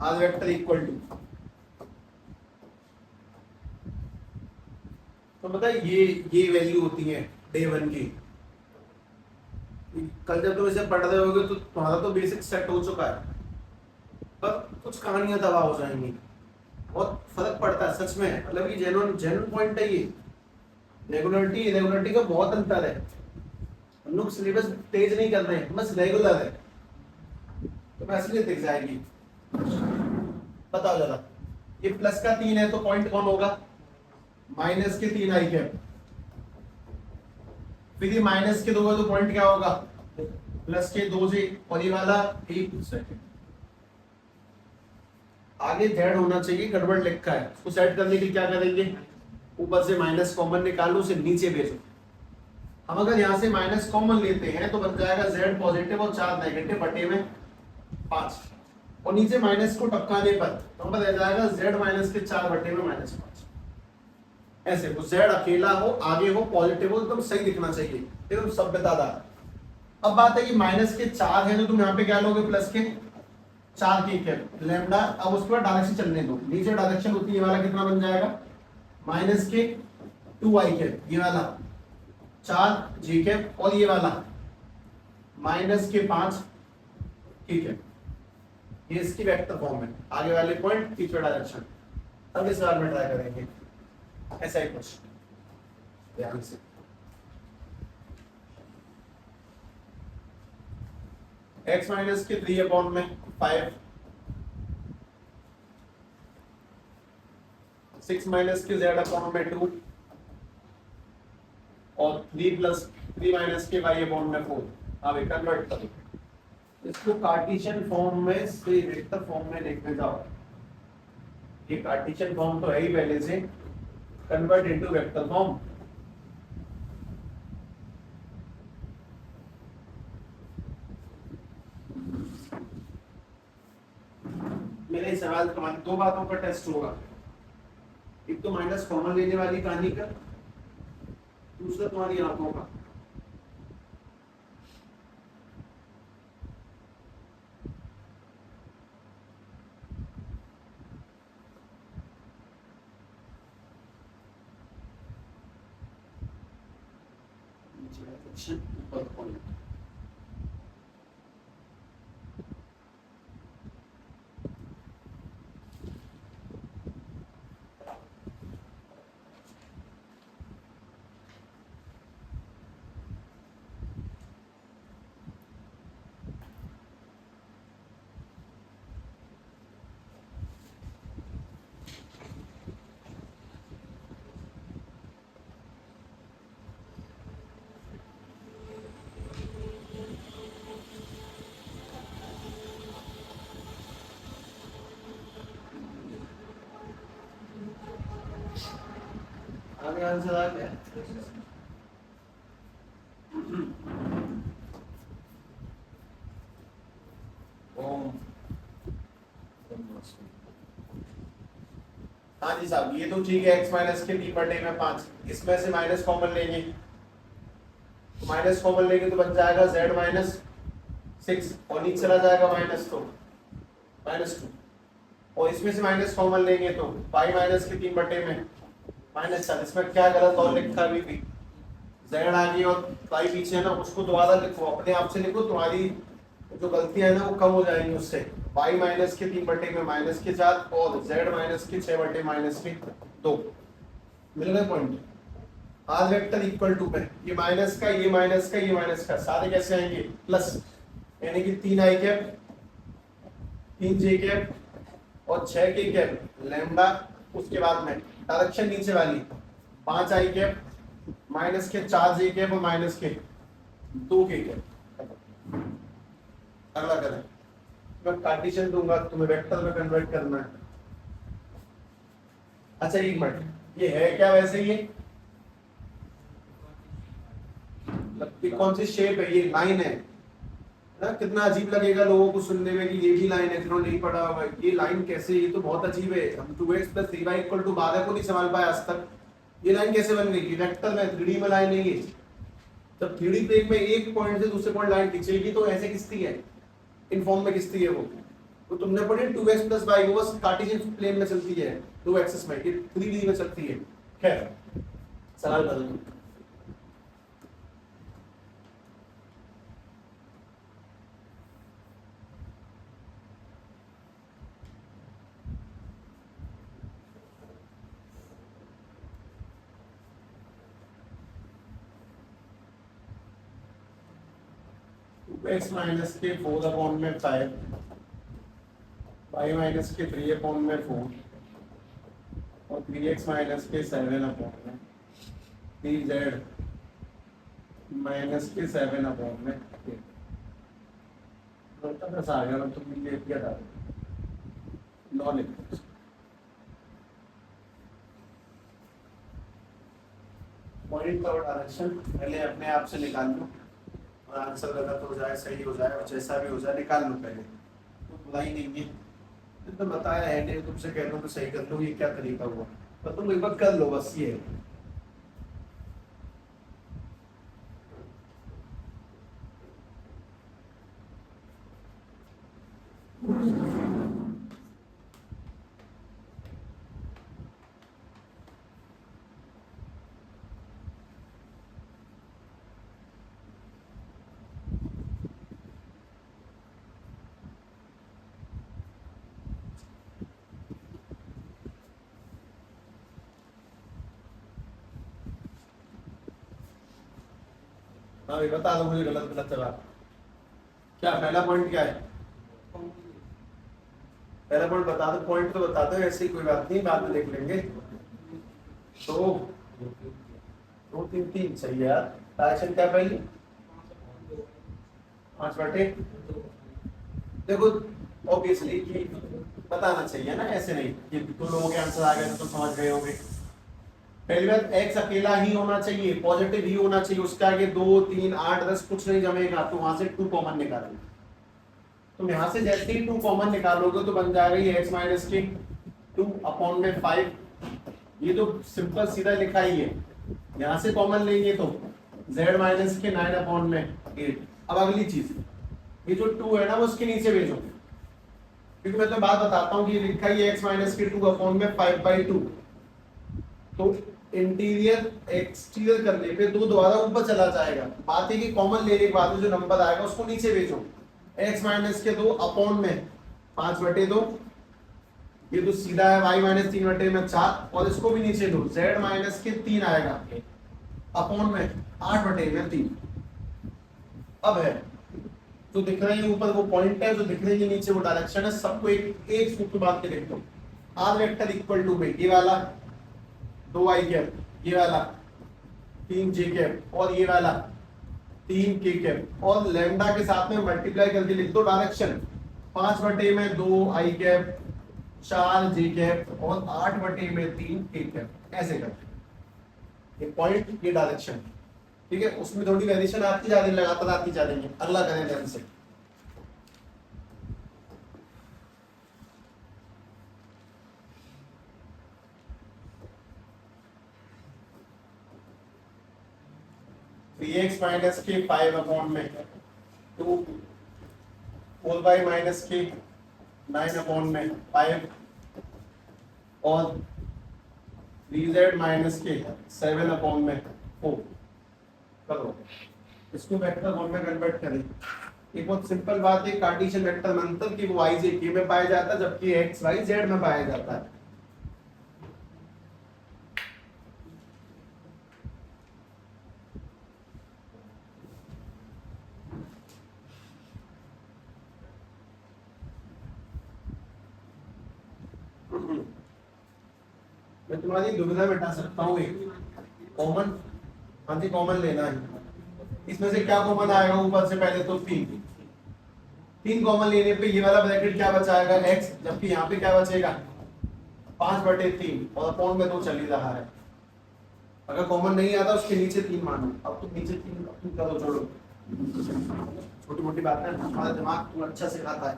आर वेक्टर इक्वल टू, तो पता है ये वैल्यू होती है डे 1 की। कल जब तुम इसे पढ़ रहे होगे तो तुम्हारा तो बेसिक सेट हो चुका है, पर कुछ कहानियां तबाह हो जाएंगी। बहुत फर्क पड़ता है सच में, मतलब कि जेन्युइन पॉइंट है ये। रेगुलरिटी इरेगुलरिटी का बहुत अंतर है। हम लोग सिलेबस तेज नहीं कर रहे हैं, बस रेगुलर है, तो वैसे दिख जाएगी। बताओ जरा, ये प्लस का 3 है तो पॉइंट कौन होगा? माइनस के 3 आई कैप। फिर ये माइनस के 2 है तो पॉइंट क्या होगा? प्लस के 2 से, और ये वाला 1 सेकंड आगे जेड होना चाहिए, गड़बड़ लिखा है। उसको सेट करने के लिए क्या करेंगे? ऊपर से माइनस कॉमन निकालो, उसे नीचे भेजो। हम अगर यहाँ से माइनस कॉमन लेते हैं तो बन जाएगा z पॉजिटिव और 4 नेगेटिव बटे में 5, और नीचे माइनस को टपकाने पर नंबर रह जाएगा z माइनस के 4 बटे में -5। ऐसे वो z अकेला हो, आगे हो, पॉजिटिव हो, एकदम सही दिखना चाहिए, एकदम सभ्यतादार। अब बात है कि माइनस के 4 है तो तुम यहाँ पे क्या लोगे? प्लस के 4 की कैप लैम्डा। अब उसके बाद डायरेक्शन चलने दो, नीचे डायरेक्शन होती है, ये वाला कितना बन जाएगा? माइनस के 2i कैप, ये वाला 4 जी कैप, और ये वाला माइनस के 5, ठीक है। ये इसकी वेक्टर फॉर्म है, आगे वाले पॉइंट पीछे डायरेक्शन। अब इस बार में ट्राई करेंगे ऐसा ही कुछ, ध्यान से। x माइनस के 3 अपॉन में 5, 6 माइनस के z अपॉन में 2, और 3 प्लस 3 माइनस के y अपॉन में 4। अब एक कन्वर्ट करो इसको कार्टेशियन फॉर्म में से वेक्टर फॉर्म में लिखने जाओ। ये कार्टेशियन फॉर्म तो है ही पहले से, कन्वर्ट इनटू वेक्टर फॉर्म। मेरे सवाल तुम्हारी 2 बातों का टेस्ट होगा, एक तो माइनस कॉमन लेने वाली कहानी का, दूसरा तुम्हारी आंखों का। आगे आंसर आ गया। हाँ जी साहब, ये तो ठीक है, x माइनस के 3/5, इसमें से माइनस कॉमन लेंगे, तो माइनस कॉमन लेंगे तो बन जाएगा z माइनस 6 और नीचे चला जाएगा -2, और इसमें से माइनस कॉमन लेंगे तो पाई माइनस के 3/में -4। इसमें क्या गलत और लिखा अभी भी, z आगे और पाई पीछे है ना, उसको दोबारा लिखो, अपने आप से लिखो, तुम्हारी जो गलतियां है ना वो कम हो जाएंगी उससे। पाई माइनस के 3/-4 और z माइनस के 6/-2 मिल गए point. R vector equal to पे ये माइनस का, ये माइनस का, ये माइनस का, सारे कैसे आएंगे प्लस, यानी कि 3i कैप, 3j कैप और 6k कैप लैम्डा, उसके बाद में डायरेक्शन नीचे वाली 5i कैप माइनस के 4j कैप और माइनस के 2k कैप। अगला करें, मैं कार्टेशियन दूंगा, तुम्हें वेक्टर में कन्वर्ट करना है। अच्छा एक मिनट, ये है क्या वैसे, ये कौन सी शेप है, ये लाइन है ना, कितना अजीब लगेगा लोगों को सुनने में कि ये भी लाइन है, जिन्होंने नहीं पढ़ा होगा ये लाइन कैसे, ये तो बहुत अजीब है। हम 2x + 3y = 12 को नहीं समझ पाए आज तक, ये लाइन कैसे बन गई, वेक्टर में 3D में लाइन नहीं है। जब 3D प्लेन में एक पॉइंट से दूसरे पॉइंट लाइन खींचेगी तो ऐसे खिंचती है, इन फॉर्म में खिंचती है वो, तो तुमने पढ़ी 2x + y, वो बस कार्टेशियन प्लेन में चलती है, 2 एक्सिस में, ये 3D में चलती है। खैर सवाल बदलो, x माइनस के 4/5, y माइनस के 3/4 और 3x माइनस के 7/3, 3z माइनस के 7/8। बस आ गया, तुम लिख क्या था, 9 लिखो। पॉइंट और डायरेक्शन पहले अपने आप से निकाल लो, और आंसर गलत हो जाए सही हो जाए और जैसा भी हो जाए निकाल लो पहले, तो बुराई नहीं है। तो बताया है नहीं, तुमसे कह दो तो सही कर लो, ये क्या तरीका हुआ, तो तुम एक बार कर लो बस, ये है। हाँ भाई बता दो मुझे गलत गलत जवाब, क्या पहला पॉइंट क्या है, पहला पॉइंट बता दो, पॉइंट तो बता दो, ऐसी कोई बात नहीं, बाद में देख लेंगे। तो 2 3 3 सही है यार। डायरेक्शन क्या पहली 5/, देखो ऑब्वियसली कि बताना चाहिए ना, ऐसे नहीं कि तुम लोगों के आंसर आ गए तो समझ गए होंगे। पहली बात, x अकेला ही होना चाहिए, पॉजिटिव ही होना चाहिए, उसके आगे 2 3 8 10 कुछ नहीं जमेगा, तो वहां से 2 कॉमन निकालोगे। तुम यहां से जैसे ही 2 कॉमन निकालोगे तो बन जाएगा ये x माइनस के 2/5, ये तो सिंपल सीधा लिखा ही है। यहां से कॉमन लेंगे तो z माइनस के 9/8। अब अगली चीज, ये जो 2 है ना वो उसके नीचे भेजो, क्योंकि मैं तो बात बताता हूँ कि ये लिखा ही है x माइनस के 2/5/2, तो इंटीरियर एक्सटीरियर करने पे 2 दोबारा ऊपर चला जाएगा। बात है कि कॉमन लेने के बाद जो नंबर आएगा उसको नीचे भेजो, x माइनस के 2/5/2, ये तो सीधा है y माइनस 3/4, और इसको भी नीचे दो, z माइनस के 3 आएगा अपॉन में 8/3। अब है जो दिख रहा है ऊपर वो पॉइंट है, जो दिख रही है नीचे वो डायरेक्शन है, सबको एक सूत्र बात के लिख दो। आर वेक्टर इक्वल टू में ये वाला 2i कैप, ये वाला 3j कैप और ये वाला 3k कैप, और लैम्डा के साथ में मल्टीप्लाई करके लिख दो direction 5/2i cap, 4j cap और 8/3k कैप, ऐसे करते ये पॉइंट ये डायरेक्शन। ठीक है, उसमें थोड़ी वेरिएशन आती जा रही है, लगातार आती जा रही है। अगला करें ध्यान से, 3x माइनस के 5 अपॉन में 2 4y माइनस के 9 अपॉन में 5 और 3z माइनस के 7 अपॉन में 4 करो। इसको वेक्टर फॉर्म में कन्वर्ट करें। एक बहुत सिंपल बात है, कार्टेशियन वेक्टर मतलब कि वो y z k में पाया जाता है जबकि x y z में पाया जाता है। मैं तुम्हारी दुविधा मिटा सकता हूँ। एक कॉमन, हाँ जी कॉमन लेना है। इसमें से क्या कॉमन आएगा? ऊपर से पहले तो 3 कॉमन लेने पे ये वाला ब्रैकेट क्या बचाएगा? x, जबकि यहाँ पे क्या बचेगा? 5/3 और अपॉन में 2 चल ही रहा है। अगर कॉमन नहीं आता उसके नीचे 3 मानो। अब तुम नीचे 3 करो, छोड़ो, छोटी मोटी बात है, हमारा दिमाग तुम अच्छा से खाता है।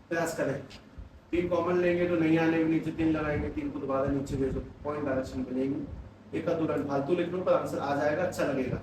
प्रयास करें। 3 कॉमन लेंगे तो नहीं आने के नीचे 3 लगाएंगे, 3 को दोबारा नीचे भेजो, पॉइंट डायरेक्शन बनेगी। एक अधूरा फालतू लिख लो पर आंसर आ जाएगा, अच्छा लगेगा।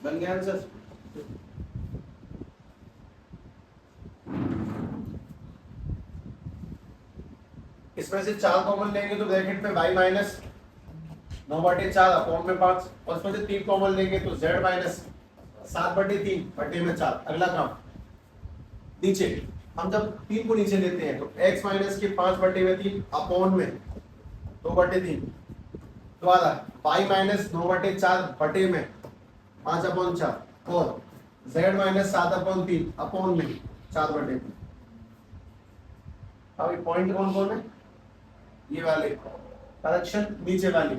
बन गया आंसर? इसमें से 4 कॉमन लेंगे तो ब्रैकेट में y माइनस 9/4 अपॉन में 5 और इसमें से 3 कॉमन लेंगे तो z माइनस 7/3 बटे में 4। अगला काम नीचे, हम जब 3 को नीचे लेते हैं तो x माइनस के 5/3 अपॉन में 2/3 दोबारा y माइनस 9/4 बटे में 5/4 और z माइनस 7/3 अपॉन में 4/3। अब ये पॉइंट कौन कौन है? ये वाले करेक्शन नीचे वाली।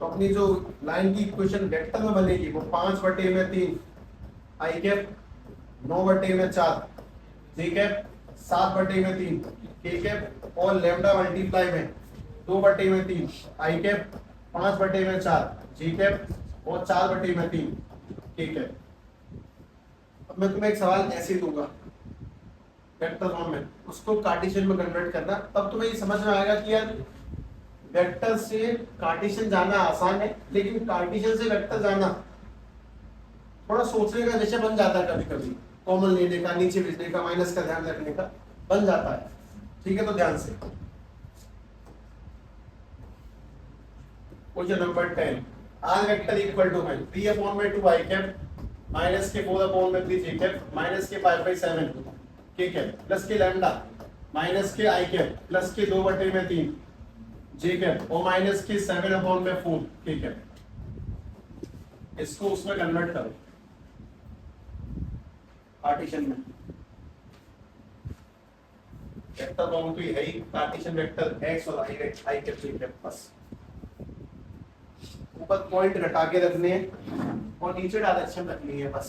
तो अपनी जो लाइन की इक्वेशन वेक्टर में बनेगी वो 5/3 आई कैप 9/4 जी कैप 7/3 के कैप और लैम्डा मल्टीप्लाई में 2/3 आई कैप 5/4 जी कैप और 4/3 के कैप। अब मैं तुम्हें एक सवाल ऐसे ही दूंगा वेक्टर फॉर्म में, उसको कार्टेशियन में कन्वर्ट करना, तब तुम्हें ये समझ में आएगा कि यार वेक्टर से कार्टेशियन जाना आसान है, लेकिन कार्टेशियन से वेक्टर जाना थोड़ा सोचने का विषय बन जाता है। कभी कभी कॉमन लेने का, नीचे भेजने का, माइनस का ध्यान रखने का बन जाता है। ठीक है, तो ध्यान से question number 10, R vector equal to 3/2 I cap minus के 4/3 जी कैप माइनस के 5/7 के कैप प्लस के लैम्डा माइनस के आई कैप प्लस के 2/3 जे कैप और माइनस के 7/4 के कैप। इसको उसमें कन्वर्ट करो पार्टीशन में। वेक्टर फॉर्म तो है ही, पार्टीशन वेक्टर एक्स और आई कैप जे कैप, बस ऊपर पॉइंट घटा के रखने हैं और नीचे डायरेक्शन रखनी है बस।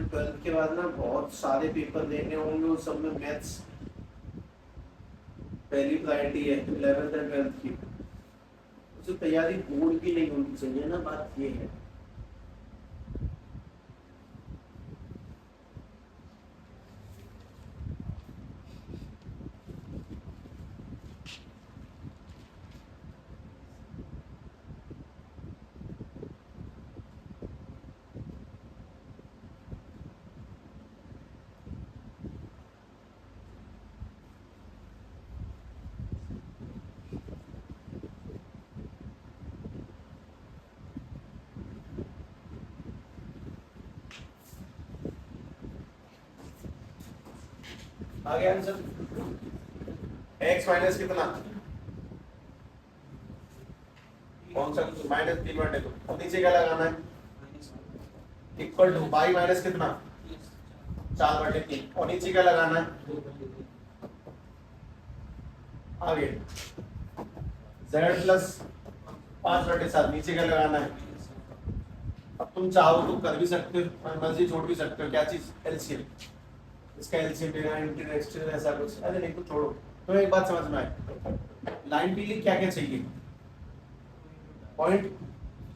तुम्हें 12th के बाद ना बहुत सारे पेपर देने होंगे, उस सब में मैथ्स पहली प्रायोरिटी है 11th एंड 12th की। उसे तैयारी बोर्ड की नहीं होनी चाहिए ना, बात ये है। आगे आंसर x माइनस कितना, कौन सा माइनस 3 तो अब नीचे क्या लगाना है, इक्वल टू y माइनस कितना 4/3 और नीचे क्या लगाना है, आगे z प्लस 5/7 नीचे क्या लगाना है। अब तुम चाहो तो कर भी सकते हो, मर्जी छोड़ भी सकते हो, क्या चीज एलसीएम, इसका एलसीएम लेना इंटरेस्ट ऐसा कुछ, अरे नहीं तो छोड़ो। तो एक बात समझ में आए, लाइन के लिए क्या क्या चाहिए, पॉइंट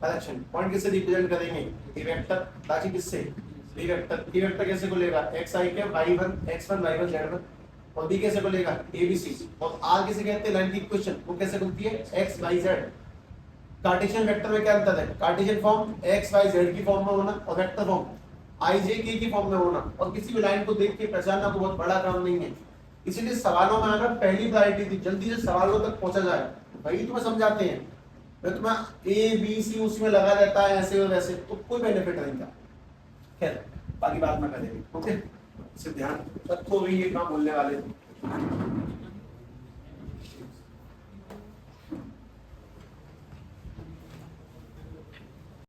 कलेक्शन, पॉइंट किससे रिप्रेजेंट करेंगे, ए वेक्टर, बाकी किससे बी वेक्टर। बी वेक्टर कैसे को लेगा, एक्स आई के y1 x1 y1 z1, और बी कैसे को लेगा ए बी सी, और आर किसे कहते हैं लाइन की इक्वेशन, वो कैसे बनती है x y z। Cartesian vector में क्या अंतर है, Cartesian form x y z की फॉर्म में होना और vector form i j k की फॉर्म में होना, और किसी भी लाइन को देख के पहचानना को बहुत बड़ा काम नहीं है। इसीलिए सवालों में आना पहली प्रायोरिटी थी, जल्दी से सवालों तक पहुंचा जाए, वही तुम्हें समझाते हैं। मैं तुम्हें ए बी सी उसमें लगा रहता है ऐसे और वैसे, तो कोई बेनिफिट नहीं था। खैर बाकी बात में करेंगे, ओके। सिर्फ ध्यान रखो, भी ये काम बोलने वाले थे।